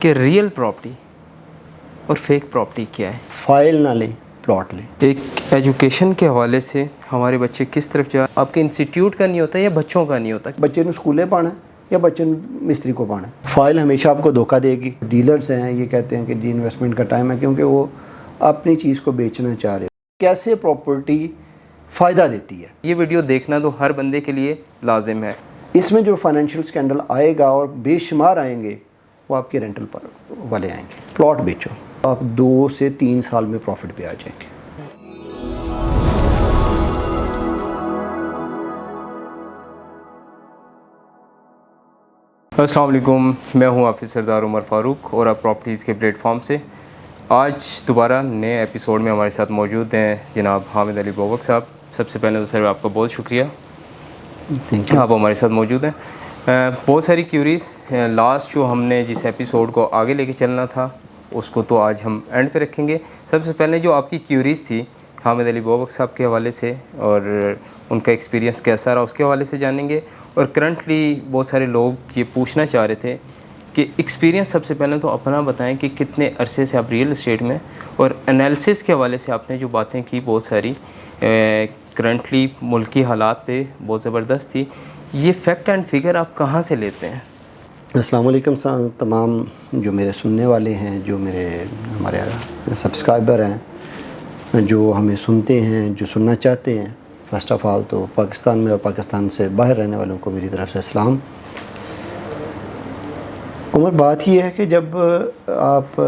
کہ real property اور fake property کیا ہے. فائل نہ لیں، پلاٹ لیں. ایک ایجوکیشن کے حوالے سے ہمارے بچے کس طرف جا، آپ کے انسٹیٹیوٹ کا نہیں ہوتا یا بچوں کا نہیں ہوتا؟ بچے نے اسکولے پڑھنا ہے یا بچے نے مستری کو پڑھنا ہے. فائل ہمیشہ آپ کو دھوکہ دے گی. ڈیلرز ہیں یہ کہتے ہیں کہ جی انویسٹمنٹ کا ٹائم ہے، کیونکہ وہ اپنی چیز کو بیچنا چاہ رہے ہیں. کیسے پراپرٹی فائدہ دیتی ہے، یہ ویڈیو دیکھنا تو ہر بندے کے لیے لازم ہے. اس میں جو فائنینشیل سکینڈل آئے گا اور بے شمار آئیں گے وہ آپ کے رینٹل پر والے آئیں گے. پلاٹ بیچو، آپ 2 سے 3 سال میں پروفٹ پہ آ جائیں گے. السلام علیکم، میں ہوں حافظ سردار عمر فاروق اور آپ پراپرٹیز کے پلیٹ فارم سے. آج دوبارہ نئے ایپیسوڈ میں ہمارے ساتھ موجود ہیں جناب حامد علی بوبک صاحب. سب سے پہلے تو سر آپ کا بہت شکریہ، آپ ہمارے ساتھ موجود ہیں. بہت ساری کیوریز لاسٹ جو ہم نے جس ایپیسوڈ کو آگے لے کے چلنا تھا اس کو تو آج ہم اینڈ پہ رکھیں گے. سب سے پہلے جو آپ کی کیوریز تھی حامد علی بوبک صاحب کے حوالے سے اور ان کا ایکسپیرینس کیسا رہا اس کے حوالے سے جانیں گے. اور کرنٹلی بہت سارے لوگ یہ پوچھنا چاہ رہے تھے کہ ایکسپیرینس سب سے پہلے تو اپنا بتائیں کہ کتنے عرصے سے آپ ریئل اسٹیٹ میں، اور انالیسس کے حوالے سے آپ نے جو باتیں کی بہت ساری کرنٹلی ملکی حالات پہ بہت زبردست تھی. یہ فیکٹ اینڈ فگر آپ کہاں سے لیتے ہیں؟ السلام علیکم تمام جو میرے سننے والے ہیں، جو ہمارے سبسکرائبر ہیں، جو ہمیں سنتے ہیں، جو سننا چاہتے ہیں. فرسٹ آف آل تو پاکستان میں اور پاکستان سے باہر رہنے والوں کو میری طرف سے سلام. عمر، بات یہ ہے کہ جب آپ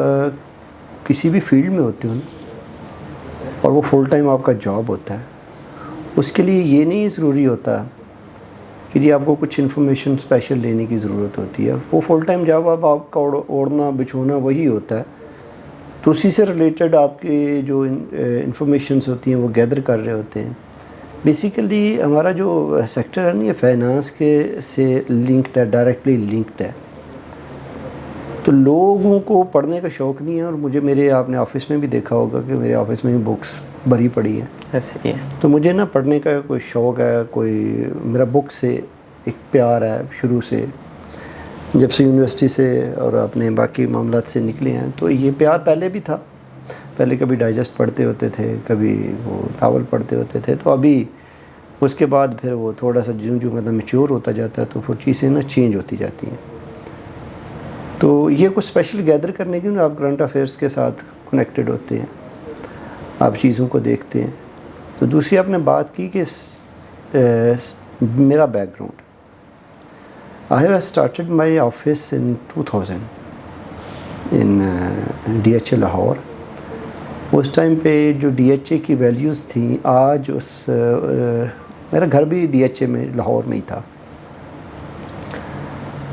کسی بھی فیلڈ میں ہوتے ہو نا اور وہ فل ٹائم آپ کا جاب ہوتا ہے، اس کے لیے یہ نہیں ضروری ہوتا کہ جی آپ کو کچھ انفارمیشن اسپیشل لینے کی ضرورت ہوتی ہے. وہ فل ٹائم جاب آپ کا اوڑھنا بچھونا وہی ہوتا ہے. تو اسی سے ریلیٹڈ آپ کی جو انفارمیشنس ہوتی ہیں وہ گیدر کر رہے ہوتے ہیں. بیسیکلی ہمارا جو سیکٹر ہے نا یہ فائنانس کے سے لنکڈ ہے، ڈائریکٹلی لنکڈ ہے. تو لوگوں کو پڑھنے کا شوق نہیں ہے، اور مجھے آپ نے آفس میں بھی دیکھا ہوگا کہ میرے آفس میں بھی بکس بھری پڑی ہیں. ایسے ہی ہے. تو مجھے نا پڑھنے کا کوئی شوق ہے، کوئی میرا بک سے ایک پیار ہے شروع سے، جب سے یونیورسٹی سے اور اپنے باقی معاملات سے نکلے ہیں. تو یہ پیار پہلے بھی تھا، پہلے کبھی ڈائجسٹ پڑھتے ہوتے تھے، کبھی وہ ناول پڑھتے ہوتے تھے. تو ابھی اس کے بعد پھر وہ تھوڑا سا جو مطلب میچور ہوتا جاتا ہے تو وہ چیزیں نا چینج ہوتی جاتی ہیں. تو یہ کچھ اسپیشل گیدر کرنے کے لیے آپ کرنٹ افیئرس کے ساتھ کنیکٹڈ ہوتے ہیں، آپ چیزوں کو دیکھتے ہیں. تو دوسری آپ نے بات کی کہ میرا background, I have started my office in 2000 in D H A Lahore. اس ٹائم پہ جو ڈی ایچ اے کی ویلیوز تھیں، آج میرا گھر بھی ڈی ایچ اے میں لاہور میں ہی تھا.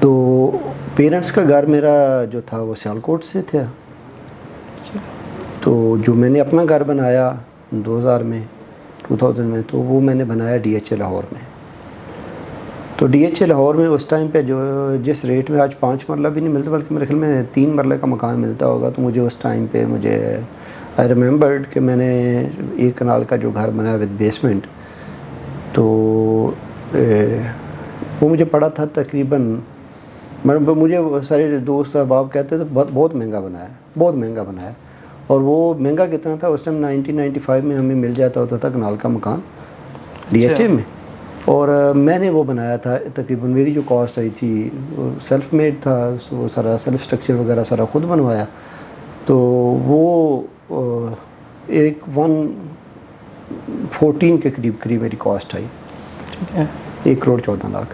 تو پیرنٹس کا گھر میرا جو تھا وہ سیالکوٹ سے تھا. تو جو میں نے اپنا گھر بنایا 2000 میں تو وہ میں نے بنایا ڈی ایچ اے لاہور میں. تو ڈی ایچ اے لاہور میں اس ٹائم پہ جس ریٹ میں آج 5 مرلہ بھی نہیں ملتا، بلکہ میرے خیال میں 3 مرلہ کا مکان ملتا ہوگا. تو مجھے اس ٹائم پہ آئی ریممبرڈ کہ میں نے 1 کنال کا جو گھر بنایا ود بیسمنٹ، تو وہ مجھے پڑا تھا تقریباً، مجھے سارے دوست احباب کہتے تھے بہت مہنگا بنایا، بہت مہنگا بنایا. اور وہ مہنگا کتنا تھا اس ٹائم؟ 1995 میں ہمیں مل جاتا ہوتا تھا کنال کا مکان ڈی ایچ اے میں. اور میں نے وہ بنایا تھا تقریباً، میری جو کاسٹ آئی تھی سیلف میڈ تھا، وہ سارا سیلف اسٹرکچر وغیرہ سارا خود بنوایا. تو وہ ایک 114 کے قریب میری کاسٹ آئی، 1,14,00,000.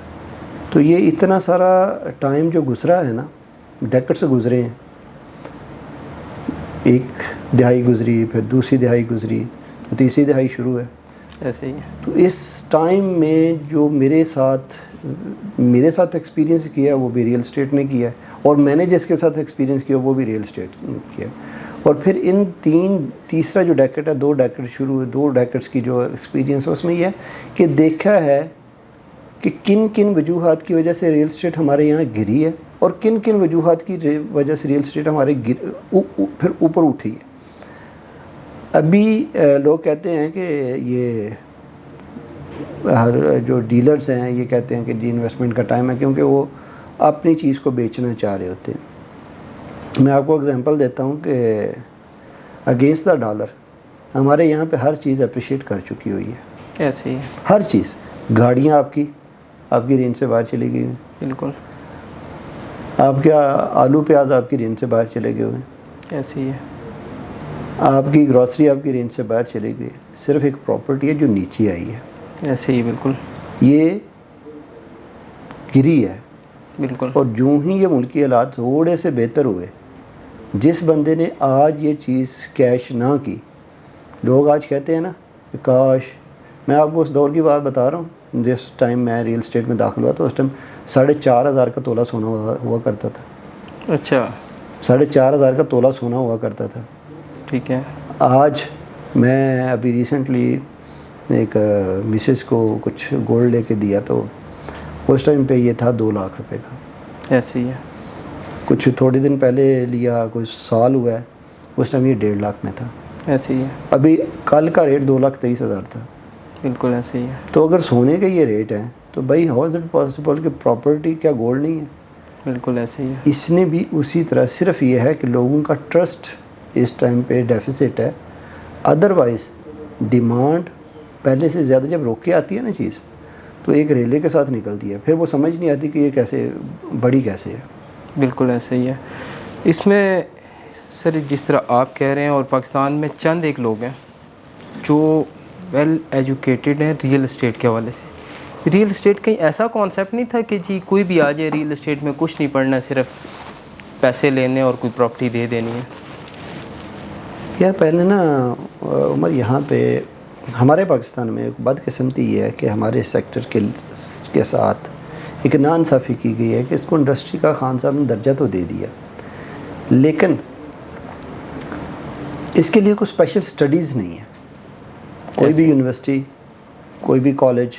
تو یہ اتنا سارا ٹائم جو گزرا ہے نا، ڈیکڈ سے گزرے ہیں. 1 دہائی گزری، پھر دوسری دہائی گزری، تو تیسری دہائی شروع ہے. ایسے ہی ہے. تو اس ٹائم میں جو میرے ساتھ ایکسپیرینس کیا وہ بھی ریئل اسٹیٹ نے کیا ہے، اور میں نے جس کے ساتھ ایکسپیرینس کیا وہ بھی ریئل اسٹیٹ نے کیا. اور پھر ان تیسرا جو ڈیکڈ ہے، 2 ڈیکڈ شروع ہوئے، 2 ڈیکڈس کی جو ایکسپیرینس ہے اس میں یہ ہے کہ دیکھا ہے کہ کن وجوہات کی وجہ سے ریئل اسٹیٹ ہمارے یہاں گری ہے، اور کن وجوہات کی وجہ سے ریئل اسٹیٹ ہمارے پھر اوپر اٹھی ہے. ابھی لوگ کہتے ہیں کہ یہ جو ڈیلرز ہیں یہ کہتے ہیں کہ جی انویسٹمنٹ کا ٹائم ہے، کیونکہ وہ اپنی چیز کو بیچنا چاہ رہے ہوتے ہیں. میں آپ کو اگزامپل دیتا ہوں کہ اگینسٹ دا ڈالر ہمارے یہاں پہ ہر چیز اپریشیٹ کر چکی ہوئی ہے. ایسے ہی ہے. ہر چیز. گاڑیاں آپ کی رینج سے باہر چلی گئی ہیں. بالکل. آپ کے آلو پیاز آپ کی رینج سے باہر چلے گئے ہوئے ہیں. ایسے ہی ہے. آپ کی گروسری آپ کی رینج سے باہر چلی گئی. صرف ایک پراپرٹی ہے جو نیچے آئی ہے. ایسے ہی. بالکل. یہ گری ہے. بالکل. اور جو ہی یہ ملکی حالات تھوڑے سے بہتر ہوئے، جس بندے نے آج یہ چیز کیش نہ کی، لوگ آج کہتے ہیں نا کہ کاش. میں آپ کو اس دور کی بات بتا رہا ہوں جس ٹائم میں ریئل اسٹیٹ میں داخل ہوا تو اس ٹائم 4,500 کا تولہ سونا ہوا کرتا تھا. اچھا. 4,500 کا تولہ سونا ہوا کرتا تھا. ٹھیک ہے. آج میں ابھی ریسنٹلی ایک مسز کو کچھ گولڈ لے کے دیا تو اس ٹائم پہ یہ تھا 2 لاکھ روپے کا. ایسے ہی ہے. کچھ تھوڑے دن پہلے لیا، کچھ سال ہوا ہے، اس ٹائم یہ 1.5 لاکھ میں تھا. ایسے ہی ہے. ابھی کل کا ریٹ 2,23,000 تھا. بالکل ایسے ہی ہے. تو اگر سونے کا یہ ریٹ ہے تو بھائی ہاؤ از اٹ پاسبل کہ پراپرٹی کیا گولڈ نہیں ہے؟ بالکل ایسے ہی ہے. اس نے بھی اسی طرح، صرف یہ ہے کہ لوگوں کا ٹرسٹ اس ٹائم پہ ڈیفیسٹ ہے. ادروائز ڈیمانڈ پہلے سے زیادہ جب روک کے آتی ہے نا چیز تو ایک ریلے کے ساتھ نکلتی ہے، پھر وہ سمجھ نہیں آتی کہ یہ کیسے بڑی کیسے ہے. بالکل ایسے ہی ہے. اس میں سر جس طرح آپ کہہ رہے ہیں، اور پاکستان میں چند ایک لوگ ہیں جو ویل ایجوکیٹڈ ہیں ریئل اسٹیٹ کے حوالے سے. ریئل اسٹیٹ کہیں ایسا کانسیپٹ نہیں تھا کہ جی کوئی بھی آ جائے ریئل اسٹیٹ میں کچھ نہیں پڑھنا، صرف پیسے لینے اور کوئی پراپرٹی دے دینی ہے. یار پہلے نا عمر یہاں پہ ہمارے پاکستان میں ایک بدقسمتی یہ ہے کہ ہمارے سیکٹر کے ساتھ ایک ناانصافی کی گئی ہے کہ اس کو انڈسٹری کا خان صاحب نے درجہ تو دے دیا، لیکن اس کے لیے کوئی اسپیشل سٹڈیز نہیں ہے. کوئی بھی یونیورسٹی، کوئی بھی کالج،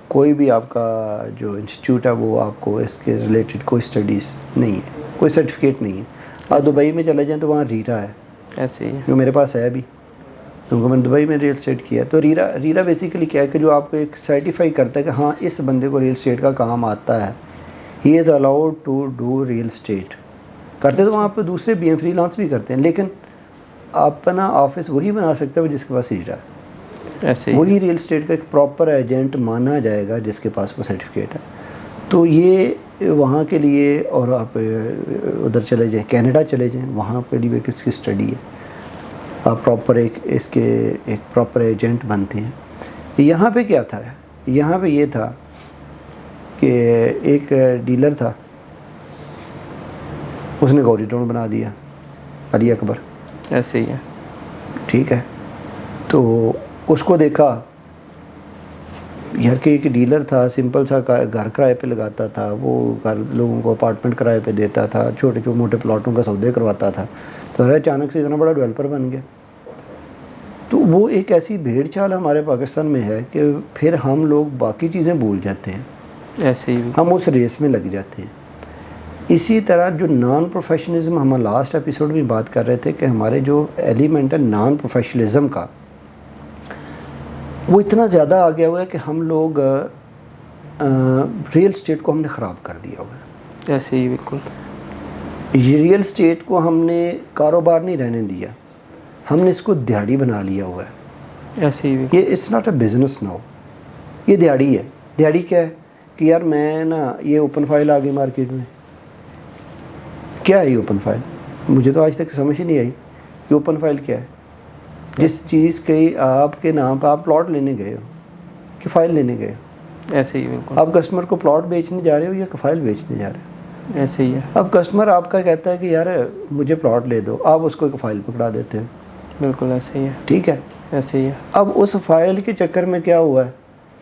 کوئی بھی آپ کا جو انسٹیٹیوٹ ہے وہ آپ کو اس کے ریلیٹڈ کوئی سٹڈیز نہیں ہے، کوئی سرٹیفکیٹ نہیں ہے. آپ دبئی میں چلے جائیں تو وہاں ریرا ہے. ایسے ہی ہے. جو میرے پاس ہے ابھی، کیونکہ میں نے دبئی میں ریل اسٹیٹ کیا. تو ریرا بیسیکلی کیا ہے کہ جو آپ کو ایک سرٹیفائی کرتا ہے کہ ہاں اس بندے کو ریل اسٹیٹ کا کام آتا ہے، he is allowed to do real estate. کرتے تو وہاں پہ دوسرے بھی ہیں، فری لانس بھی کرتے ہیں، لیکن اپنا آفس وہی بنا سکتا ہے جس کے پاس ریرا ہے. ایسے ہی. وہی ریل اسٹیٹ کا ایک پراپر ایجنٹ مانا جائے گا جس کے پاس وہ سرٹیفکیٹ ہے. تو یہ وہاں کے لیے، اور آپ ادھر چلے جائیں کینیڈا چلے جائیں، وہاں پہ بھی کس کی اسٹڈی ہے، آپ پراپر ایک پراپر ایجنٹ بنتے ہیں. یہاں پہ کیا تھا؟ یہاں پہ یہ تھا کہ ایک ڈیلر تھا، اس نے گوری ٹاؤن بنا دیا، علی اکبر. ایسے ہی ہے. ٹھیک ہے. تو اس کو دیکھا یار کہ ایک ڈیلر تھا، سمپل سا گھر کرائے پہ لگاتا تھا، وہ گھر لوگوں کو اپارٹمنٹ کرائے پہ دیتا تھا، چھوٹے موٹے پلاٹوں کا سودے کرواتا تھا. تو اچانک سے اتنا بڑا ڈیولپر بن گیا. تو وہ ایک ایسی بھیڑ چال ہمارے پاکستان میں ہے کہ پھر ہم لوگ باقی چیزیں بھول جاتے ہیں. ایسے ہی. ہم اس ریس میں لگ جاتے ہیں. اسی طرح جو نان پروفیشنلزم، ہم لاسٹ ایپیسوڈ میں بات کر رہے تھے کہ ہمارے جو ایلیمنٹ ہے نان پروفیشنلزم کا، وہ اتنا زیادہ آ گیا ہوا ہے کہ ہم لوگ ریئل اسٹیٹ کو ہم نے خراب کر دیا ہوا ہے. ایسے ہی. بالکل. یہ ریئل اسٹیٹ کو ہم نے کاروبار نہیں رہنے دیا، ہم نے اس کو دیہڑی بنا لیا ہوا ہے. ایسے ہی. یہ it's not a business now, یہ دیہڑی ہے. دیہڑی کیا ہے کہ یار میں نا یہ اوپن فائل آ گئی مارکیٹ میں. کیا ہے یہ اوپن فائل؟ مجھے تو آج تک سمجھ ہی نہیں آئی کہ اوپن فائل کیا ہے. جس چیز کی آپ کے نام پہ آپ پلاٹ لینے گئے ہو کہ فائل لینے گئے ہو. ایسے ہی. بالکل. آپ کسٹمر کو پلاٹ بیچنے جا رہے ہو یا فائل بیچنے جا رہے ہو؟ ایسے ہی ہے. اب کسٹمر آپ کا کہتا ہے کہ یار مجھے پلاٹ لے دو، آپ اس کو ایک فائل پکڑا دیتے ہو. بالکل ایسے ہی ہے. ٹھیک ہے. ایسے ہی ہے. اب اس فائل کے چکر میں کیا ہوا ہے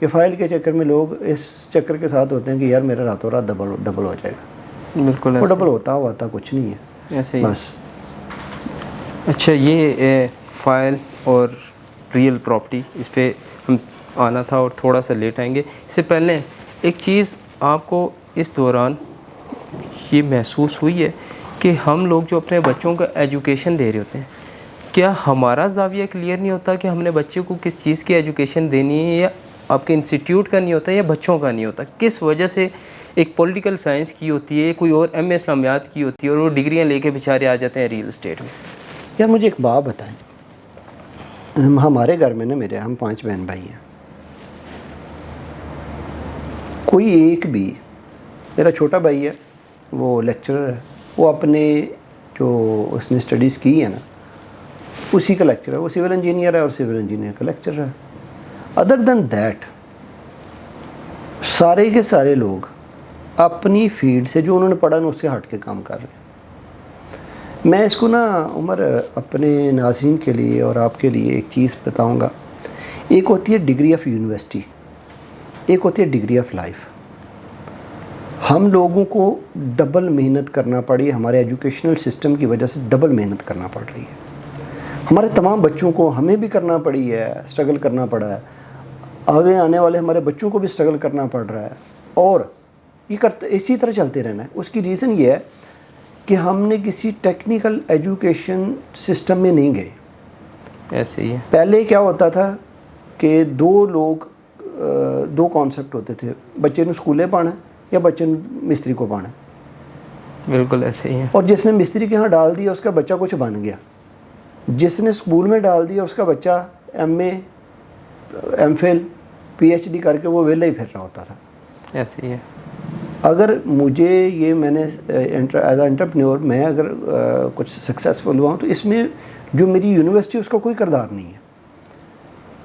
کہ فائل کے چکر میں لوگ اس چکر کے ساتھ ہوتے ہیں کہ یار میرا راتوں رات ڈبل ہو جائے گا. بالکل. وہ ڈبل ہوتا کچھ نہیں ہے. ایسے ہی. بس. اچھا، یہ فائل اور ریئل پراپرٹی، اس پہ ہم آنا تھا اور تھوڑا سا لیٹ آئیں گے. اس سے پہلے ایک چیز آپ کو اس دوران یہ محسوس ہوئی ہے کہ ہم لوگ جو اپنے بچوں کو ایجوکیشن دے رہے ہوتے ہیں، کیا ہمارا زاویہ کلیئر نہیں ہوتا کہ ہم نے بچے کو کس چیز کی ایجوکیشن دینی ہے، یا آپ کے انسٹیٹیوٹ کا نہیں ہوتا یا بچوں کا نہیں ہوتا؟ کس وجہ سے ایک پولیٹیکل سائنس کی ہوتی ہے, کوئی اور ایم اے اسلامیات کی ہوتی ہے, اور وہ ڈگریاں لے کے بیچارے آ جاتے ہیں ریئل اسٹیٹ میں. یار مجھے ایک بات بتائیں, ہمارے گھر میں نا ہم 5 بہن بھائی ہیں, کوئی ایک بھی, میرا چھوٹا بھائی ہے وہ لیکچرر ہے, وہ اپنے جو اس نے اسٹڈیز کی ہے نا اسی کا لیکچر ہے, وہ سول انجینئر ہے اور سول انجینئر کا لیکچرر ہے. ادر دین دیٹ سارے کے سارے لوگ اپنی فیلڈ سے جو انہوں نے پڑھا نا اس سے ہٹ کے کام کر رہے ہیں. میں اس کو نا عمر اپنے ناظرین کے لیے اور آپ کے لیے ایک چیز بتاؤں گا. ایک ہوتی ہے ڈگری آف یونیورسٹی, ایک ہوتی ہے ڈگری آف لائف. ہم لوگوں کو ڈبل محنت کرنا پڑی, ہمارے ایجوکیشنل سسٹم کی وجہ سے ڈبل محنت کرنا پڑ رہی ہے. ہمارے تمام بچوں کو, ہمیں بھی کرنا پڑی ہے, اسٹرگل کرنا پڑا ہے, آگے آنے والے ہمارے بچوں کو بھی اسٹرگل کرنا پڑ رہا ہے, اور یہ کرتے اسی طرح چلتے رہنا ہے. اس کی ریزن یہ ہے کہ ہم نے کسی ٹیکنیکل ایجوکیشن سسٹم میں نہیں گئے. ایسے ہی ہے. پہلے کیا ہوتا تھا کہ دو کانسیپٹ ہوتے تھے, بچے نے اسکولے پڑھنا یا بچے نے مستری کو پڑھنا. بالکل ایسے ہی ہے. اور جس نے مستری کے ہاں ڈال دیا اس کا بچہ کچھ بن گیا, جس نے اسکول میں ڈال دیا اس کا بچہ M A, M Phil, P H D کر کے وہ ویلا ہی پھر رہا ہوتا تھا. ایسے ہی ہے. اگر مجھے یہ میں نے ایز اے انٹرپرینور میں اگر کچھ سکسیزفل ہوا ہوں تو اس میں جو میری یونیورسٹی اس کا کوئی کردار نہیں ہے.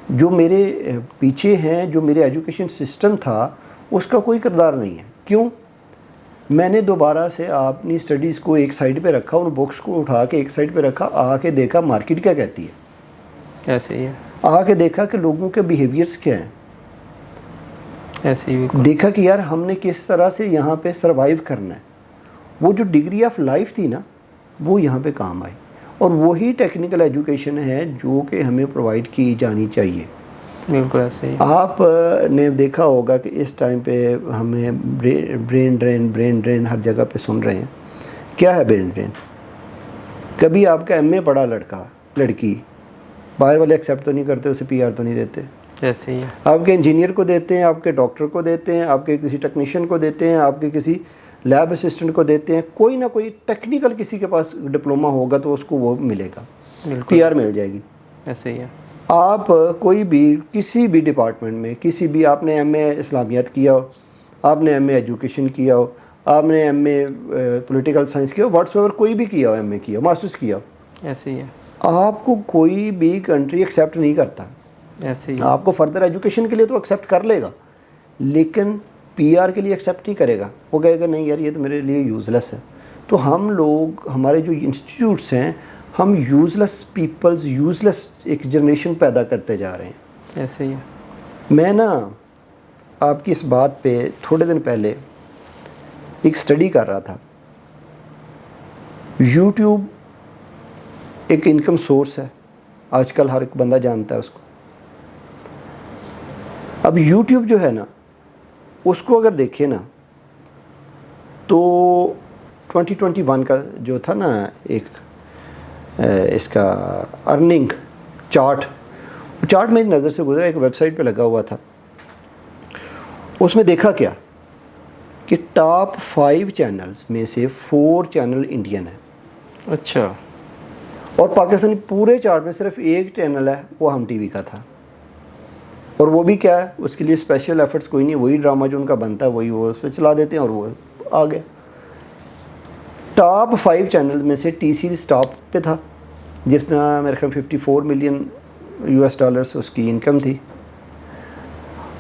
جو میرے پیچھے ہیں, جو میرے ایجوکیشن سسٹم تھا اس کا کوئی کردار نہیں ہے. کیوں؟ میں نے دوبارہ سے اپنی اسٹڈیز کو ایک سائڈ پہ رکھا, ان بکس کو اٹھا کے ایک سائڈ پہ رکھا, آ کے دیکھا مارکیٹ کیا کہتی ہے, ایسے ہی ہے. آ کے دیکھا کہ لوگوں کے بیہیویئرس کیا ہیں, ایسے ہی بالکل. دیکھا کہ یار ہم نے کس طرح سے یہاں پہ سروائیو کرنا ہے. وہ جو ڈگری آف لائف تھی نا وہ یہاں پہ کام آئی, اور وہی ٹیکنیکل ایجوکیشن ہے جو کہ ہمیں پرووائڈ کی جانی چاہیے. بالکل ایسے ہی. آپ نے دیکھا ہوگا کہ اس ٹائم پہ ہمیں برین ڈرین ہر جگہ پہ سن رہے ہیں. کیا ہے برین ڈرین؟ کبھی آپ کا ایم اے پڑھا لڑکا لڑکی باہر والے ایکسیپٹ تو نہیں کرتے, اسے پی آر تو نہیں دیتے. ایسے ہی ہے. آپ کے انجینئر کو دیتے ہیں, آپ کے ڈاکٹر کو دیتے ہیں, آپ کے کسی ٹیکنیشین کو دیتے ہیں, آپ کے کسی لیب اسسٹنٹ کو دیتے ہیں. کوئی نہ کوئی ٹیکنیکل کسی کے پاس ڈپلومہ ہوگا تو اس کو وہ ملے گا, پی آر مل جائے گی. ایسے ہی ہے. آپ کوئی بھی کسی بھی ڈپارٹمنٹ میں کسی بھی, آپ نے ایم اے اسلامیات کیا ہو, آپ نے ایم اے ایجوکیشن کیا ہو, آپ نے ایم اے پولیٹیکل سائنس کیا ہو, واٹس ایور کوئی بھی کیا ہو, ایم اے کیا ہو, ماسٹرز کیا ہو, ایسے ہی ہے. آپ کو کوئی بھی کنٹری ایکسیپٹ نہیں کرتا. ایسے ہی. آپ کو فردر ایجوکیشن کے لیے تو ایکسیپٹ کر لے گا, لیکن پی آر کے لیے ایکسیپٹ نہیں کرے گا. وہ کہے گا نہیں یار یہ تو میرے لیے یوزلیس ہے. تو ہم لوگ, ہمارے جو انسٹیٹیوٹس ہیں, ہم یوزلیس پیپلز, یوزلیس ایک جنریشن پیدا کرتے جا رہے ہیں. ایسے ہی ہے. میں نا آپ کی اس بات پہ تھوڑے دن پہلے ایک اسٹڈی کر رہا تھا. یوٹیوب ایک انکم سورس ہے, آج کل ہر ایک بندہ جانتا ہے اس کو. اب یوٹیوب جو ہے نا اس کو اگر دیکھیں نا تو 2021 کا جو تھا نا ایک اس کا ارننگ چارٹ, وہ چارٹ میری نظر سے گزرا, ایک ویب سائٹ پہ لگا ہوا تھا. اس میں دیکھا کیا کہ ٹاپ 5 چینلز میں سے 4 چینل انڈین ہیں. اچھا. اور پاکستانی پورے چارٹ میں صرف ایک چینل ہے, وہ ہم ٹی وی کا تھا. اور وہ بھی کیا ہے, اس کے لیے اسپیشل ایفرٹس کوئی نہیں, وہی ڈرامہ جو ان کا بنتا ہے وہی وہ اس پہ چلا دیتے ہیں اور وہ آ گیا. ٹاپ 5 چینل میں سے ٹی سیریز ٹاپ پہ تھا, جس نے میرے خیال $54 ملین اس کی انکم تھی.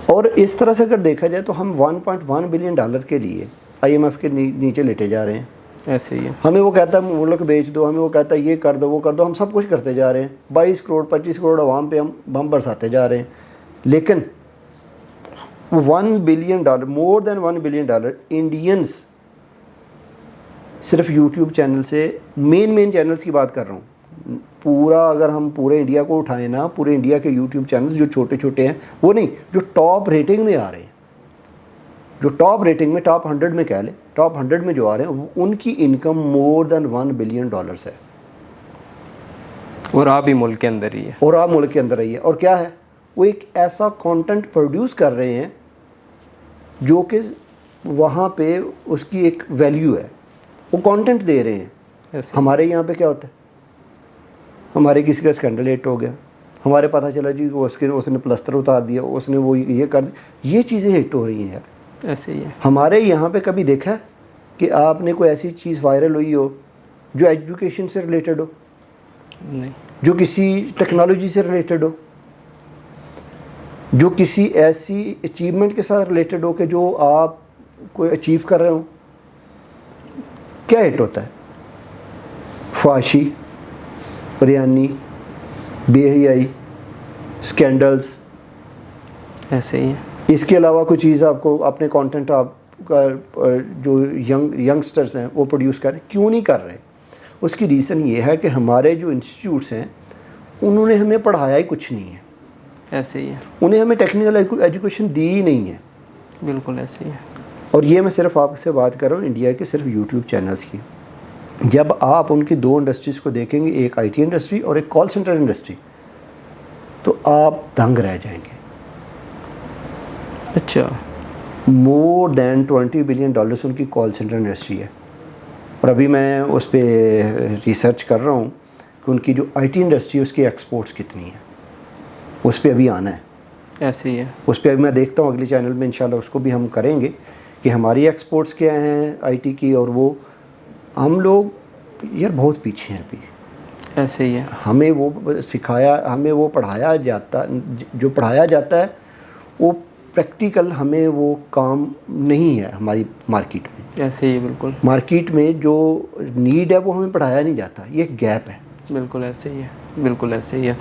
اور اس طرح سے اگر دیکھا جائے تو ہم $1.1 بلین کے لیے IMF کے نیچے لیٹے جا رہے ہیں. ایسے ہی ہے. ہمیں وہ کہتا ہے ملک بیچ دو, ہمیں وہ کہتا ہے یہ کر دو وہ کر دو, ہم سب کچھ کرتے جا رہے ہیں. 22 کروڑ 25 کروڑ عوام پہ ہم بم برساتے جا رہے ہیں. لیکن $1 بلین, مور دین $1 بلین انڈینز صرف یوٹیوب چینل سے, مین چینلز کی بات کر رہا ہوں, پورا اگر ہم پورے انڈیا کو اٹھائیں نا, پورے انڈیا کے یوٹیوب چینل جو چھوٹے چھوٹے ہیں, وہ نہیں, جو ٹاپ ریٹنگ میں آ رہے ہیں, جو ٹاپ ریٹنگ میں ٹاپ 100 میں کہہ لیں, ٹاپ 100 میں جو آ رہے ہیں, ان کی انکم مور دین $1 بلین ہے. اور آپ ہی ملک کے اندر ہی ہے. اور آپ ملک کے اندر ہی ہے. اور کیا ہے, وہ ایک ایسا کانٹینٹ پروڈیوس کر رہے ہیں جو کہ وہاں پہ اس کی ایک ویلیو ہے, وہ کانٹینٹ دے رہے ہیں. ہمارے یہاں پہ کیا ہوتا ہے, ہمارے کسی کا اسکینڈل ہٹ ہو گیا, ہمارے پتہ چلا جی اس نے پلسٹر اتار دیا, اس نے وہ یہ کر دیا, یہ چیزیں ہٹ ہو رہی ہیں یار. ایسے ہی ہے. ہمارے یہاں پہ کبھی دیکھا ہے کہ آپ نے کوئی ایسی چیز وائرل ہوئی ہو جو ایجوکیشن سے ریلیٹڈ ہو, نہیں, جو کسی ٹیکنالوجی سے ریلیٹڈ ہو, جو کسی ایسی اچیومنٹ کے ساتھ ریلیٹڈ ہو کہ جو آپ کوئی اچیو کر رہے ہوں؟ کیا ہٹ ہوتا ہے؟ فحاشی, ریانی, بے حیائی, اسکینڈلز. ایسے ہی ہے. اس کے علاوہ کوئی چیز آپ کو اپنے کانٹینٹ آپ کا جو ینگسٹرز ہیں وہ پروڈیوس کر رہے ہیں, کیوں نہیں کر رہے؟ اس کی ریزن یہ ہے کہ ہمارے جو انسٹیٹیوٹس ہیں انہوں نے ہمیں پڑھایا ہی کچھ نہیں ہے. ایسے ہی ہے. انہیں ہمیں ٹیکنیکل ایجوکیشن دی ہی نہیں ہے. بالکل ایسے ہی ہے. اور یہ میں صرف آپ سے بات کر رہا ہوں انڈیا کے صرف یوٹیوب چینلز کی. جب آپ ان کی 2 انڈسٹریز کو دیکھیں گے, ایک آئی ٹی انڈسٹری اور ایک کال سینٹر انڈسٹری, تو آپ دنگ رہ جائیں گے. اچھا. مور دین $20 بلین ان کی کال سینٹر انڈسٹری ہے. اور ابھی میں اس پہ ریسرچ کر رہا ہوں کہ ان کی جو آئی ٹی انڈسٹری ہے اس کی ایکسپورٹس کتنی ہیں, اس پہ ابھی آنا ہے. ایسے ہی ہے. اس پہ ابھی میں دیکھتا ہوں اگلے چینل میں انشاءاللہ اس کو بھی ہم کریں گے کہ ہماری ایکسپورٹس کیا ہیں آئی ٹی کی, اور وہ ہم لوگ یار بہت پیچھے ہیں ابھی. ایسے ہی ہے. ہمیں وہ سکھایا, ہمیں وہ پڑھایا جاتا, جو پڑھایا جاتا ہے وہ پریکٹیکل ہمیں وہ کام نہیں ہے ہماری مارکیٹ میں. ایسے ہی بالکل. مارکیٹ میں جو نیڈ ہے وہ ہمیں پڑھایا نہیں جاتا, یہ ایک گیپ ہے. بالکل ایسے ہی ہے. بالکل ایسے ہی ہے.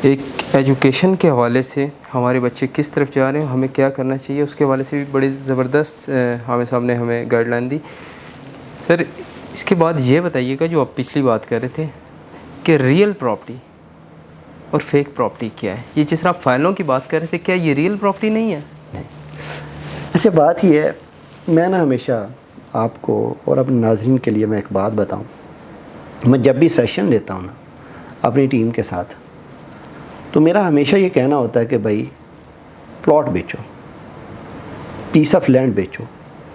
ایک ایجوکیشن کے حوالے سے ہمارے بچے کس طرف جا رہے ہیں, ہمیں کیا کرنا چاہیے, اس کے حوالے سے بھی بڑی زبردست عامر صاحب نے ہمیں گائیڈ لائن دی. سر اس کے بعد یہ بتائیے گا جو آپ پچھلی بات کر رہے تھے کہ ریئل پراپرٹی اور فیک پراپرٹی کیا ہے, یہ جس طرح آپ فائلوں کی بات کر رہے تھے, کیا یہ ریئل پراپرٹی نہیں ہے؟ نہیں. اچھا بات یہ ہے, میں نا ہمیشہ آپ کو اور اپنے ناظرین کے لیے میں ایک بات بتاؤں. میں جب بھی سیشن لیتا ہوں نا اپنی ٹیم کے ساتھ, تو میرا ہمیشہ یہ کہنا ہوتا ہے کہ بھائی پلاٹ بیچو, پیس آف لینڈ بیچو,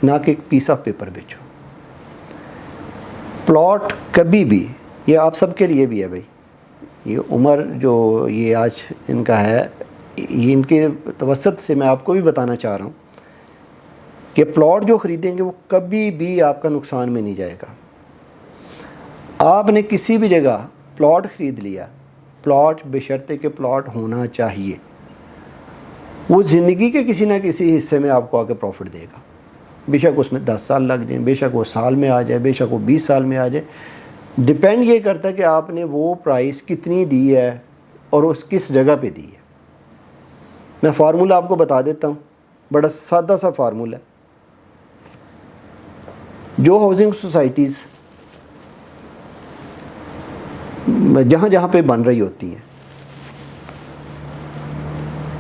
نہ کہ پیس آف پیپر بیچو. پلاٹ کبھی بھی, یہ آپ سب کے لیے بھی ہے بھائی, یہ عمر جو یہ آج ان کا ہے, یہ ان کے توسط سے میں آپ کو بھی بتانا چاہ رہا ہوں کہ پلاٹ جو خریدیں گے وہ کبھی بھی آپ کا نقصان میں نہیں جائے گا. آپ نے کسی بھی جگہ پلاٹ خرید لیا, پلاٹ بشرطے کہ پلاٹ ہونا چاہیے, وہ زندگی کے کسی نہ کسی حصے میں آپ کو آ کے پروفٹ دے گا. بے شک اس میں 10 سال لگ جائیں, بے شک وہ سال میں آ جائے, بے شک وہ 20 سال میں آ جائے. ڈپینڈ یہ کرتا ہے کہ آپ نے وہ پرائس کتنی دی ہے اور اس کس جگہ پہ دی ہے. میں فارمولہ آپ کو بتا دیتا ہوں, بڑا سادہ سا فارمولہ ہے. جو ہاؤسنگ سوسائٹیز جہاں جہاں پہ بن رہی ہوتی ہیں,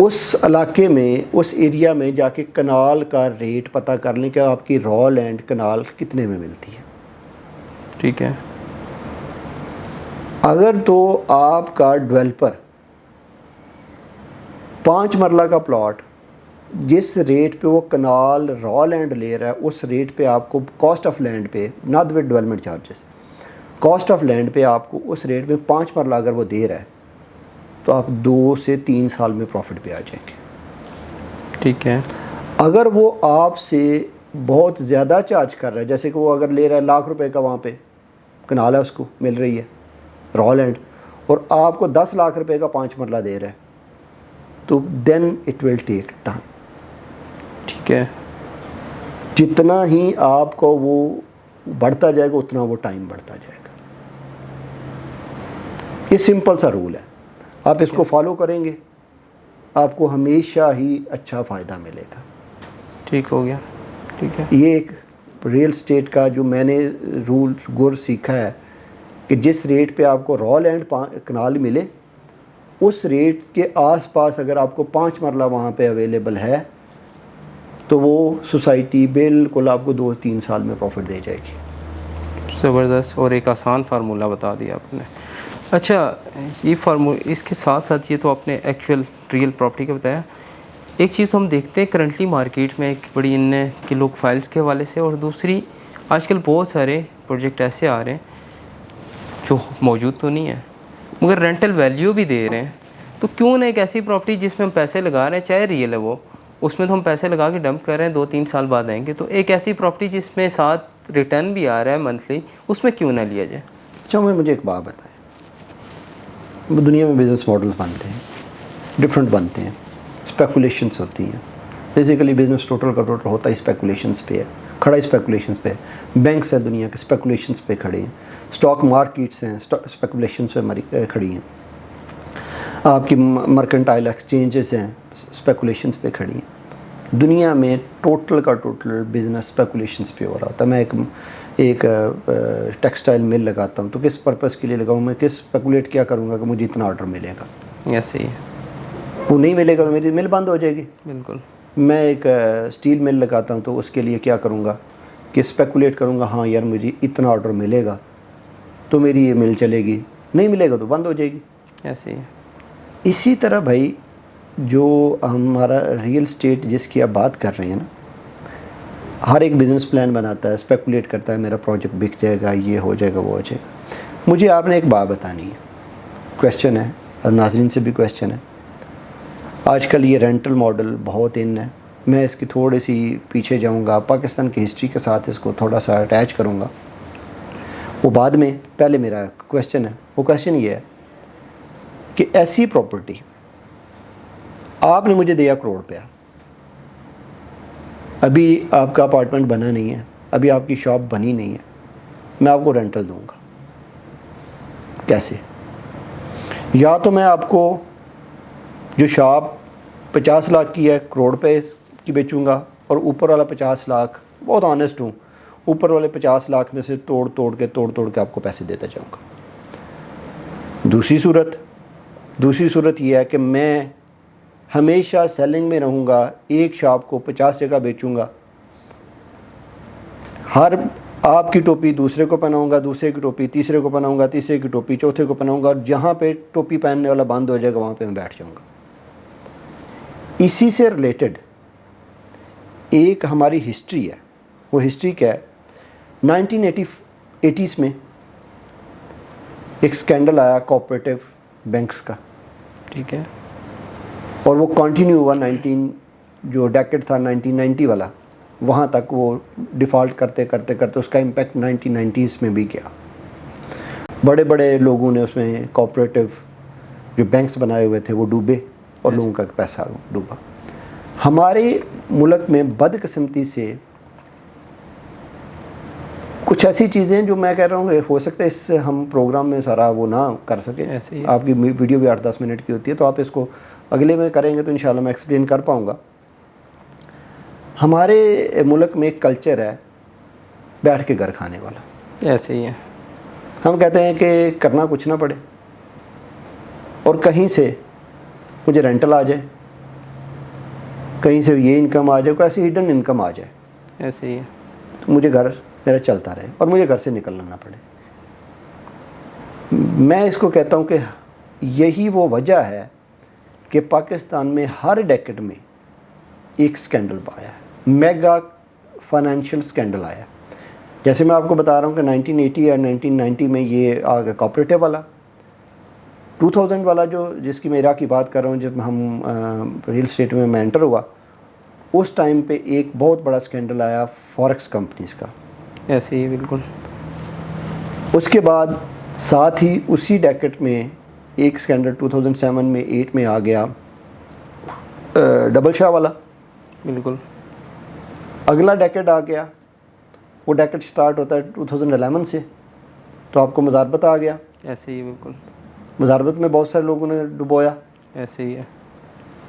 اس علاقے میں, اس ایریا میں جا کے کنال کا ریٹ پتہ کر لیں کہ آپ کی را لینڈ کنال کتنے میں ملتی ہے. ٹھیک ہے. اگر تو آپ کا ڈیولپر 5 مرلہ کا پلاٹ جس ریٹ پہ وہ کنال را لینڈ لے رہا ہے, اس ریٹ پہ آپ کو کاسٹ آف لینڈ پہ, not with development charges, cost of land پہ آپ کو اس ریٹ میں 5 مرلہ اگر وہ دے رہا ہے, تو آپ 2 سے 3 سال میں پروفٹ پہ آ جائیں گے. ٹھیک ہے. اگر وہ آپ سے بہت زیادہ چارج کر رہا ہے, جیسے کہ وہ اگر لے رہا ہے ₹1,00,000 کا, وہاں پہ کنال ہے اس کو مل رہی ہے را لینڈ, اور آپ کو ₹10,00,000 کا 5 مرلہ دے رہا ہے, تو then it will take time. ٹھیک ہے. جتنا ہی آپ کو وہ بڑھتا جائے گا اتنا وہ ٹائم بڑھتا جائے گا. یہ سمپل سا رول ہے, آپ اس کو فالو کریں گے آپ کو ہمیشہ ہی اچھا فائدہ ملے گا. ٹھیک ہو گیا. ٹھیک ہے. یہ ایک ریل اسٹیٹ کا جو میں نے رول گر سیکھا ہے کہ جس ریٹ پہ آپ کو را لینڈ کنال ملے, اس ریٹ کے آس پاس اگر آپ کو 5 مرلہ وہاں پہ اویلیبل ہے, تو وہ سوسائٹی بالکل آپ کو 2-3 سال میں پروفٹ دے جائے گی. زبردست, اور ایک آسان فارمولہ بتا دیا آپ نے. اچھا, یہ اس کے ساتھ ساتھ یہ تو آپ نے ایکچوئل ریئل پراپرٹی کا بتایا, ایک چیز ہم دیکھتے ہیں کرنٹلی مارکیٹ میں ایک بڑی ان کہ لوگ فائلز کے حوالے سے، اور دوسری آج کل بہت سارے پروجیکٹ ایسے آ رہے ہیں جو موجود تو نہیں ہیں مگر رینٹل ویلیو بھی دے رہے ہیں. تو کیوں نہ ایک ایسی پراپرٹی جس میں ہم پیسے لگا رہے ہیں، چاہے ریئل ہے وہ، اس میں تو ہم پیسے لگا کے ڈمپ کر رہے ہیں، 2-3 سال بعد آئیں گے، تو ایک ایسی پراپرٹی جس میں ساتھ ریٹرن بھی آ رہا ہے منتھلی، اس میں کیوں نہ لیا جائے؟ اچھا مجھے ایک بات بتائیں، دنیا میں بزنس ماڈلز بنتے ہیں، ڈفرینٹ بنتے ہیں، اسپیکولیشنس ہوتی ہیں. بیسیکلی بزنس ٹوٹل کا ٹوٹل ہوتا ہے اسپیکولیشنس پہ ہے، کھڑا اسپیکولیشنس پہ ہے. بینکس ہیں دنیا کے اسپیکولیشنس پہ کھڑے ہیں، اسٹاک مارکیٹس ہیں اسپیکولیشنس پہ کھڑی ہیں، آپ کی مرکنٹائل ایکسچینجز ہیں اسپیکولیشنس پہ کھڑی ہیں. دنیا میں ٹوٹل کا ٹوٹل بزنس اسپیکولیشنس پہ ہو رہا ہوتا ہے. میں ایک ٹیکسٹائل مل لگاتا ہوں تو کس پرپس کے لیے لگاؤں؟ میں کس اسپیکولیٹ کیا کروں گا کہ مجھے اتنا آرڈر ملے گا. ایسے ہی ہے، وہ نہیں ملے گا تو میری مل بند ہو جائے گی. بالکل. میں ایک اسٹیل مل لگاتا ہوں تو اس کے لیے کیا کروں گا کہ اسپیکولیٹ کروں گا، ہاں یار مجھے اتنا آرڈر ملے گا تو میری یہ مل چلے گی، نہیں ملے گا تو بند ہو جائے گی. ایسے ہی ہے. اسی طرح بھائی جو ہمارا ریئل اسٹیٹ جس کی آپ بات کر رہے ہیں نا، ہر ایک بزنس پلان بناتا ہے، اسپیکولیٹ کرتا ہے میرا پروجیکٹ بک جائے گا، یہ ہو جائے گا، وہ ہو جائے گا. مجھے آپ نے ایک بات بتانی ہے، کویشچن ہے اور ناظرین سے بھی کویشچن ہے. آج کل یہ رینٹل ماڈل بہت ان ہے. میں اس کی تھوڑی سی پیچھے جاؤں گا، پاکستان کی ہسٹری کے ساتھ اس کو تھوڑا سا اٹیچ کروں گا، وہ بعد میں. پہلے میرا کویشچن ہے، وہ کویشچن یہ ہے کہ ایسی پراپرٹی آپ نے مجھے دیا 1 کروڑ روپیہ، ابھی آپ کا اپارٹمنٹ بنا نہیں ہے، ابھی آپ کی شاپ بنی نہیں ہے، میں آپ کو رینٹل دوں گا. کیسے؟ یا تو میں آپ کو جو شاپ 50 لاکھ کی ہے 1 کروڑ روپے کی بیچوں گا، اور اوپر والا 50 لاکھ، بہت آنیسٹ ہوں، اوپر والے 50 لاکھ میں سے توڑ کے آپ کو پیسے دیتا جاؤں گا. دوسری صورت یہ ہے کہ میں ہمیشہ سیلنگ میں رہوں گا، ایک شاپ کو 50 جگہ بیچوں گا، ہر آپ کی ٹوپی دوسرے کو پہناؤں گا، دوسرے کی ٹوپی تیسرے کو پہناؤں گا، تیسرے کی ٹوپی چوتھے کو پہناؤں گا، اور جہاں پہ ٹوپی پہننے والا بند ہو جائے گا وہاں پہ میں بیٹھ جاؤں گا. اسی سے ریلیٹڈ ایک ہماری ہسٹری ہے. وہ ہسٹری کیا ہے؟ 1980s میں ایک سکینڈل آیا کوآپریٹو بینکس کا، ٹھیک ہے. اور وہ کنٹینیو ہوا جو ڈیکیڈ تھا 1990 والا، وہاں تک وہ ڈیفالٹ کرتے اس کا امپیکٹ 1990s میں بھی کیا. بڑے بڑے لوگوں نے اس میں کوآپریٹو جو بینکس بنائے ہوئے تھے وہ ڈوبے اور لوگوں کا پیسہ ڈوبا. ہمارے ملک میں بدقسمتی سے کچھ ایسی چیزیں جو میں کہہ رہا ہوں ہو سکتا ہے اس سے ہم پروگرام میں سارا وہ نہ کر سکیں. آپ کی ویڈیو بھی 8-10 منٹ کی ہوتی ہے، تو آپ اس کو اگلے میں کریں گے تو انشاءاللہ میں ایکسپلین کر پاؤں گا. ہمارے ملک میں ایک کلچر ہے بیٹھ کے گھر کھانے والا. ایسے ہی ہے. ہم کہتے ہیں کہ کرنا کچھ نہ پڑے اور کہیں سے مجھے رینٹل آ جائے، کہیں سے یہ انکم آ جائے، کوئی ایسی ہڈن انکم آ جائے، ایسے ہی ہے. تو مجھے گھر میرا چلتا رہے اور مجھے گھر سے نکلنا نہ پڑے. میں اس کو کہتا ہوں کہ یہی وہ وجہ ہے کہ پاکستان میں ہر ڈیکیڈ میں ایک سکینڈل آیا ہے، میگا فائنینشیل سکینڈل آیا. جیسے میں آپ کو بتا رہا ہوں کہ 1980 یا 1990 میں یہ آ گیا کوآپریٹو والا، 2000 والا جس کی میں عراق کی بات کر رہا ہوں، جب ہم ریل اسٹیٹ میں انٹر ہوا، اس ٹائم پہ ایک بہت بڑا سکینڈل آیا فوریکس کمپنیز کا. ایسے ہی بالکل. اس کے بعد ساتھ ہی اسی ڈیکٹ میں ایک سکینڈل 2007 میں 8 میں آ گیا ڈبل شاہ والا. بالکل. اگلا ڈیکٹ آ گیا، وہ ڈیکٹ سٹارٹ ہوتا ہے 2011 سے، تو آپ کو مزاربت آ گیا. ایسے ہی بالکل. مزاربت میں بہت سارے لوگوں نے ڈبویا. ایسے ہی ہے.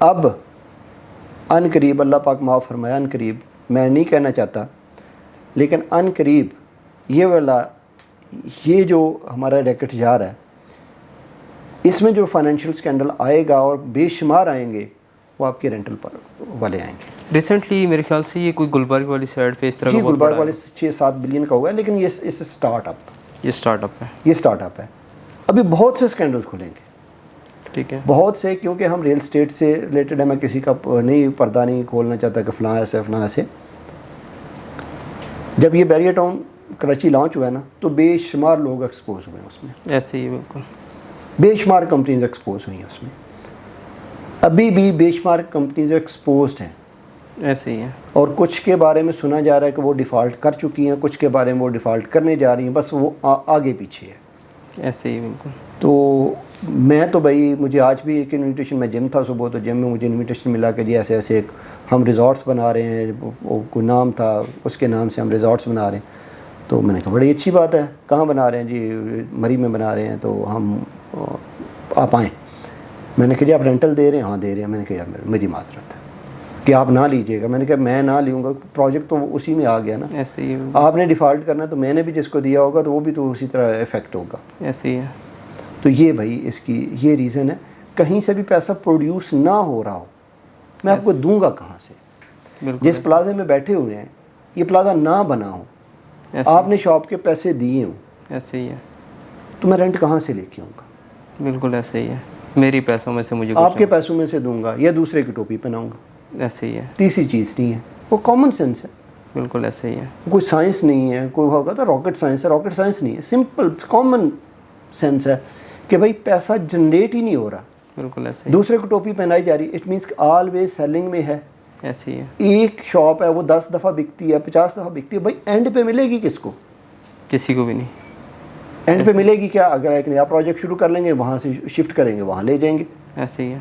اب ان قریب، اللہ پاک معاف فرمایا، ان قریب میں نہیں کہنا چاہتا، لیکن ان قریب یہ جو ہمارا ریکٹ جا رہا ہے، اس میں جو فائنینشیل سکینڈل آئے گا اور بے شمار آئیں گے، وہ آپ کے رینٹل پر والے آئیں گے. ریسنٹلی میرے خیال سے یہ کوئی گلبرگ والی سائڈ پہ اس طرح کا جی گلبرگ والے 6-7 بلین کا ہوا ہے، لیکن یہ اسٹارٹ اپ یہ اسٹارٹ اپ ہے. یہ اسٹارٹ اپ ہے. ابھی بہت سے سکینڈلز کھلیں گے. ٹھیک ہے. بہت سے, کیونکہ ہم ریئل اسٹیٹ سے ریلیٹڈ ہے, میں کسی کا نہیں پردہ نہیں کھولنا چاہتا کہ فلاں ایسے فلاں ایسے. جب یہ بیریئر ٹاؤن کراچی لانچ ہوا ہے نا, تو بے شمار لوگ ایکسپوز ہوئے ہیں اس میں, ایسے ہی بالکل بے شمار کمپنیز ایکسپوز ہوئی ہیں اس میں, ابھی بھی بے شمار کمپنیز ایکسپوزڈ ہیں. ایسے ہی ہے. اور کچھ کے بارے میں سنا جا رہا ہے کہ وہ ڈیفالٹ کر چکی ہیں, کچھ کے بارے میں وہ ڈیفالٹ کرنے جا رہی ہیں, بس وہ آگے پیچھے ہے. ایسے ہی بالکل. تو میں تو بھائی, مجھے آج بھی ایک انویٹیشن, میں جم تھا صبح, تو جم میں مجھے انویٹیشن ملا کہ جی ایسے ایسے ایک ہم ریزورٹس بنا رہے ہیں, وہ کوئی نام تھا, اس کے نام سے ہم ریزورٹس بنا رہے ہیں. تو میں نے کہا بڑی اچھی بات ہے, کہاں بنا رہے ہیں جی؟ مری میں بنا رہے ہیں. تو ہم آپ آئیں. میں نے کہا جی آپ رینٹل دے رہے ہیں؟ ہاں دے رہے ہیں. میں نے کہا یار میری معذرت ہے کہ آپ نہ لیجیے گا. میں نے کہا میں نہ لوں گا, پروجیکٹ تو اسی میں آ گیا نا. ایسے ہی آپ نے ڈیفالٹ کرنا, تو میں نے بھی جس کو دیا ہوگا تو وہ بھی تو اسی طرح افیکٹ ہوگا. ایسے ہی ہے. تو یہ بھائی اس کی یہ ریزن ہے. کہیں سے بھی پیسہ پروڈیوس نہ ہو رہا ہو, میں آپ کو دوں گا کہاں سے؟ جس پلازے میں بیٹھے ہوئے ہیں, یہ پلازا نہ بنا ہو, آپ نے شاپ کے پیسے دیے ہوں, ایسے ہی ہے, تو میں رینٹ کہاں سے لے کے آؤں گا؟ بالکل ایسے ہی ہے. میری پیسوں میں سے مجھے آپ کے پیسوں میں سے دوں گا یا دوسرے کی ٹوپی پہناؤں گا؟ ایسے ہی ہے. تیسری چیز نہیں ہے, وہ کامن سینس ہے. بالکل ایسے ہی ہے. کوئی سائنس نہیں ہے, کوئی ہوگا تو راکٹ سائنس ہے, راکٹ سائنس نہیں ہے, سمپل کامن سینس ہے کہ بھائی پیسہ جنریٹ ہی نہیں ہو رہا, بالکل ایسے ہی. دوسرے کو ٹوپی پہنائی جا رہی ہے, اٹ مینس آلویز سیلنگ میں ہے. ایسے ہی ہے. ایک شاپ ہے وہ 10 دفعہ بکتی ہے, 50 دفعہ بکتی ہے, بھائی اینڈ پہ ملے گی کس کو؟ کسی کو بھی نہیں. اینڈ پہ ملے گی کیا؟ اگر ایک نیا پروجیکٹ شروع کر لیں گے, وہاں سے شفٹ کریں گے, وہاں لے جائیں گے. ایسے ہی ہے.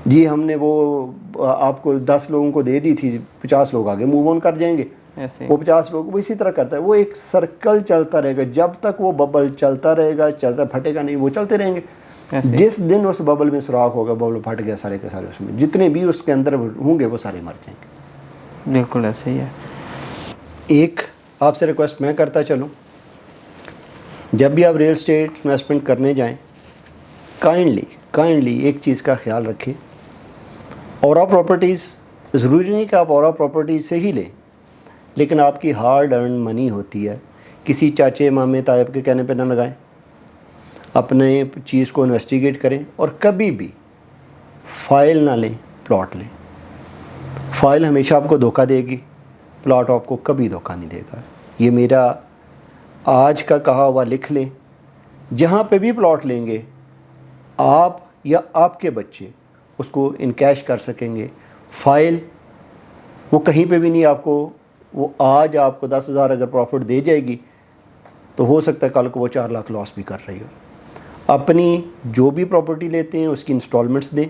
جی ہم نے وہ آپ کو 10 لوگوں کو دے دی تھی, 50 لوگ آگے موو آن کر جائیں گے, ایسے وہ 50 لوگ وہ اسی طرح کرتا ہے. وہ ایک سرکل چلتا رہے گا, جب تک وہ ببل چلتا رہے گا, چلتا پھٹے گا نہیں, وہ چلتے رہیں گے. جس دن اس ببل میں سراخ ہوگا, ببل پھٹ گیا, سارے کے سارے اس میں جتنے بھی اس کے اندر ہوں گے وہ سارے مر جائیں گے. بالکل ایسے ہی ہے. ایک آپ سے ریکویسٹ میں کرتا چلوں, جب بھی آپ ریئل اسٹیٹ انویسٹمنٹ کرنے جائیں, کائنڈلی ایک چیز کا خیال رکھیں, اورا پراپرٹیز ضروری نہیں کہ آپ اورا پراپرٹیز سے ہی لیں, لیکن آپ کی ہارڈ ارن منی ہوتی ہے, کسی چاچے مامے تائب کے کہنے پہ نہ لگائیں. اپنے چیز کو انویسٹیگیٹ کریں, اور کبھی بھی فائل نہ لیں, پلاٹ لیں. فائل ہمیشہ آپ کو دھوکہ دے گی, پلاٹ آپ کو کبھی دھوکہ نہیں دے گا. یہ میرا آج کا کہا ہوا لکھ لیں. جہاں پہ بھی پلاٹ لیں گے, آپ یا آپ کے بچے اس کو انکیش کر سکیں گے. فائل وہ کہیں پہ بھی نہیں آپ کو, وہ آج آپ کو 10,000 اگر پروفٹ دے جائے گی, تو ہو سکتا ہے کل کو وہ 4 لاکھ لاس بھی کر رہی ہو. اپنی جو بھی پراپرٹی لیتے ہیں اس کی انسٹالمنٹس دیں.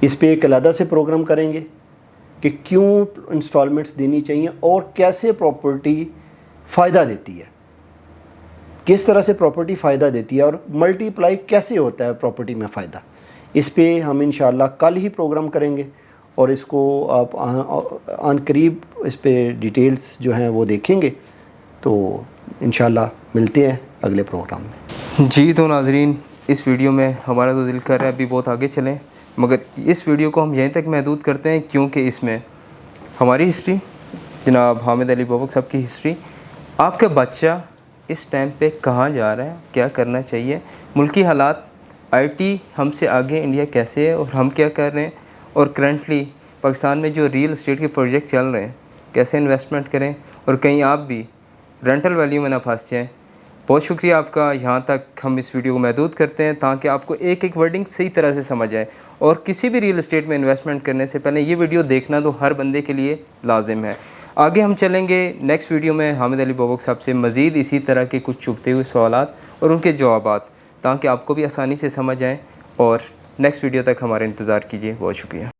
اس پہ ایک علیحدہ سے پروگرام کریں گے کہ کیوں انسٹالمنٹس دینی چاہیے, اور کیسے پراپرٹی فائدہ دیتی ہے, کس طرح سے پراپرٹی فائدہ دیتی ہے, اور ملٹی پلائی کیسے ہوتا ہے پراپرٹی میں فائدہ. اس پہ ہم انشاءاللہ کل ہی پروگرام کریں گے, اور اس کو آپ عن قریب اس پہ ڈیٹیلز جو ہیں وہ دیکھیں گے. تو انشاءاللہ ملتے ہیں اگلے پروگرام میں. جی تو ناظرین, اس ویڈیو میں ہمارا تو دل کر رہا ہے ابھی بہت آگے چلیں, مگر اس ویڈیو کو ہم یہیں تک محدود کرتے ہیں, کیونکہ اس میں ہماری ہسٹری, جناب حامد علی بابک صاحب کی ہسٹری, آپ کا بچہ اس ٹائم پہ کہاں جا رہا ہے, کیا کرنا چاہیے, ملکی حالات, آئی ٹی ہم سے آگے انڈیا کیسے ہے اور ہم کیا کر رہے ہیں, اور کرنٹلی پاکستان میں جو ریئل اسٹیٹ کے پروجیکٹ چل رہے ہیں کیسے انویسٹمنٹ کریں, اور کہیں آپ بھی رینٹل ویلیو میں نہ پھنس جائیں. بہت شکریہ آپ کا. یہاں تک ہم اس ویڈیو کو محدود کرتے ہیں تاکہ آپ کو ایک ایک ورڈنگ صحیح طرح سے سمجھ آئے, اور کسی بھی ریئل اسٹیٹ میں انویسٹمنٹ کرنے سے پہلے یہ ویڈیو دیکھنا تو ہر بندے کے لیے لازم ہے. آگے ہم چلیں گے نیکسٹ ویڈیو میں حامد علی بابک صاحب سے مزید اسی طرح کے کچھ چھپتے ہوئے سوالات اور ان کے جوابات, تاکہ آپ کو بھی آسانی سے سمجھ آئیں, اور نیکسٹ ویڈیو تک ہمارا انتظار کیجیے. بہت شکریہ.